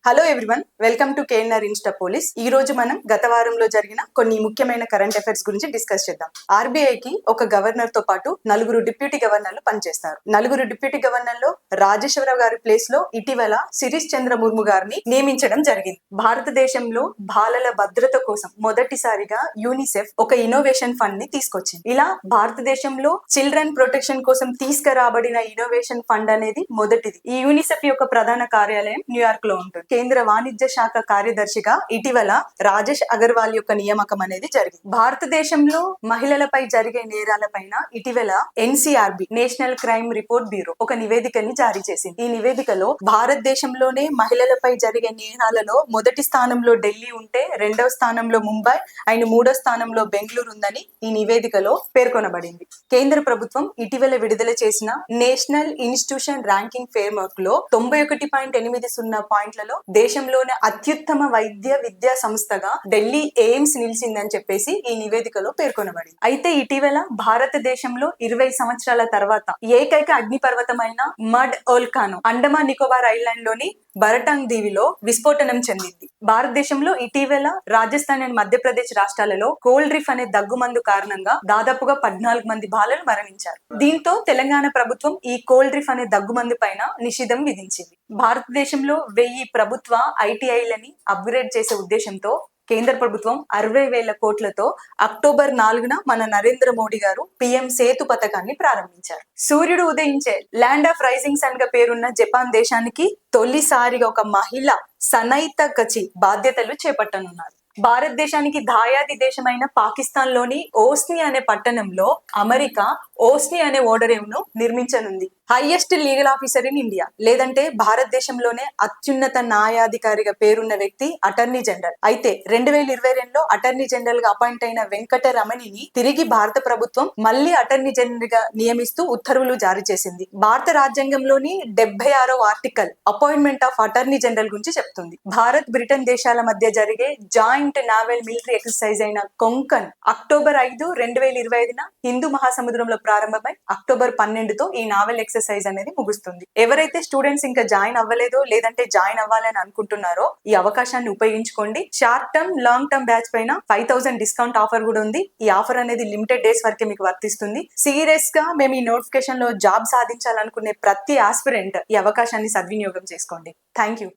Hello everyone, welcome to KNR Insta police. ఈ రోజు మనం గత వారంలో జరిగిన కొన్ని ముఖ్యమైన కరెంట్ అఫైర్స్ గురించి డిస్కస్ చేద్దాం. ఆర్బీఐకి ఒక గవర్నర్ తో పాటు నలుగురు డిప్యూటీ గవర్నర్లు పనిచేస్తారు. నలుగురు డిప్యూటీ గవర్నర్లో రాజేశ్వరరావు గారి ప్లేస్ లో ఇటీవల శిరీష్ చంద్ర ముర్ము గారిని నియమించడం జరిగింది. భారతదేశంలో బాలల భద్రత కోసం మొదటిసారిగా యూనిసెఫ్ ఒక ఇన్నోవేషన్ ఫండ్ ని తీసుకొచ్చింది. ఇలా భారతదేశంలో చిల్డ్రన్ ప్రొటెక్షన్ కోసం తీసుకురాబడిన ఇన్నోవేషన్ ఫండ్ అనేది మొదటిది. ఈ యూనిసెఫ్ యొక్క ప్రధాన కార్యాలయం న్యూయార్క్ లో ఉంటుంది. కేంద్ర వాణిజ్య శాఖ కార్యదర్శిగా ఇటీవల రాజేష్ అగర్వాల్ యొక్క నియామకం అనేది జరిగింది. భారతదేశంలో మహిళలపై జరిగే నేరాలపైన ఇటీవల NCRB national crime report bureau ఒక నివేదికని జారీ చేసింది. ఈ నివేదికలో భారతదేశంలోనే మహిళలపై జరిగే నేరాలలో మొదటి స్థానంలో ఢిల్లీ ఉంటే, రెండవ స్థానంలో ముంబై అండ్ మూడో స్థానంలో బెంగళూరు ఉందని ఈ నివేదికలో పేర్కొనబడింది. కేంద్ర ప్రభుత్వం ఇటీవల విడుదల చేసిన నేషనల్ ఇన్స్టిట్యూషన్ ర్యాంకింగ్ ఫ్రేమ్వర్క్ లో 91.80 పాయింట్లలో దేశంలోనే అత్యుత్తమ వైద్య విద్యా సంస్థగా ఢిల్లీ ఎయిమ్స్ నిలిచిందని చెప్పేసి ఈ నివేదికలో పేర్కొనబడింది. అయితే ఇటీవల భారతదేశంలో 20 సంవత్సరాల తర్వాత ఏకైక అగ్నిపర్వతమైన మడ్ ఓల్కానో అండమాన్ నికోబార్ ఐలాండ్ లోని బరటాంగ్ దీవిలో విస్ఫోటనం చెందింది. భారతదేశంలో ఇటీవల రాజస్థాన్ అండ్ మధ్యప్రదేశ్ రాష్ట్రాలలో కోల్డ్ రిఫ్ అనే దగ్గుమందు కారణంగా దాదాపుగా 14 మంది బాలలు మరణించారు. దీంతో తెలంగాణ ప్రభుత్వం ఈ కోల్డ్ రిఫ్ అనే దగ్గుమందు పైన నిషేధం విధించింది. భారతదేశంలో 1000 ప్రభుత్వ ఐటీఐలని అప్గ్రేడ్ చేసే ఉద్దేశంతో కేంద్ర ప్రభుత్వం 60,000 కోట్లతో అక్టోబర్ 4న మన నరేంద్ర మోడీ గారు పిఎం సేతు పథకాన్ని ప్రారంభించారు. సూర్యుడు ఉదయించే ల్యాండ్ ఆఫ్ రైజింగ్ సన్ గా పేరున్న జపాన్ దేశానికి తొలిసారిగా ఒక మహిళ సనైత కచి బాధ్యతలు చేపట్టనున్నారు. భారతదేశానికి దాయాది దేశమైన పాకిస్తాన్ లోని ఓస్ని అనే పట్టణంలో అమెరికా ఓస్ని అనే ఓడరేవ్ ను నిర్మించనుంది. Highest legal officer in India, లేదంటే భారతదేశంలోనే అత్యున్నత న్యాయాధికారిగా పేరున్న వ్యక్తి అటార్నీ జనరల్. అయితే 2022లో అటార్నీ జనరల్ గా అపాయింట్ అయిన వెంకటరమణిని తిరిగి భారత ప్రభుత్వం మళ్లీ అటార్నీ జనరల్ గా నియమిస్తూ ఉత్తర్వులు జారీ చేసింది. భారత రాజ్యాంగంలోని 76వ article appointment of attorney general గురించి చెప్తుంది. భారత్ బ్రిటన్ దేశాల మధ్య జరిగే జాయింట్ నావల్ మిలిటరీ ఎక్సర్సైజ్ అయిన కొంకన్ అక్టోబర్ 5, 2025న హిందూ మహాసముద్రంలో ప్రారంభమై అక్టోబర్ 12తో ఈ నావల్ ఎక్సర్సైజ్ అనేది ముగుస్తుంది. ఎవరైతే స్టూడెంట్స్ ఇంకా జాయిన్ అవ్వలేదో, లేదంటే జాయిన్ అవ్వాలని అనుకుంటున్నారో ఈ అవకాశాన్ని ఉపయోగించుకోండి. Short term, long term batch పైన 5,000 డిస్కౌంట్ ఆఫర్ కూడా ఉంది. ఈ ఆఫర్ అనేది లిమిటెడ్ డేస్ వరకే మీకు వర్తిస్తుంది. సీరియస్ గా మేము ఈ నోటిఫికేషన్ లో జాబ్ సాధించాలనుకునే ప్రతి ఆస్పిరెంట్ ఈ అవకాశాన్ని సద్వినియోగం చేసుకోండి. Thank you.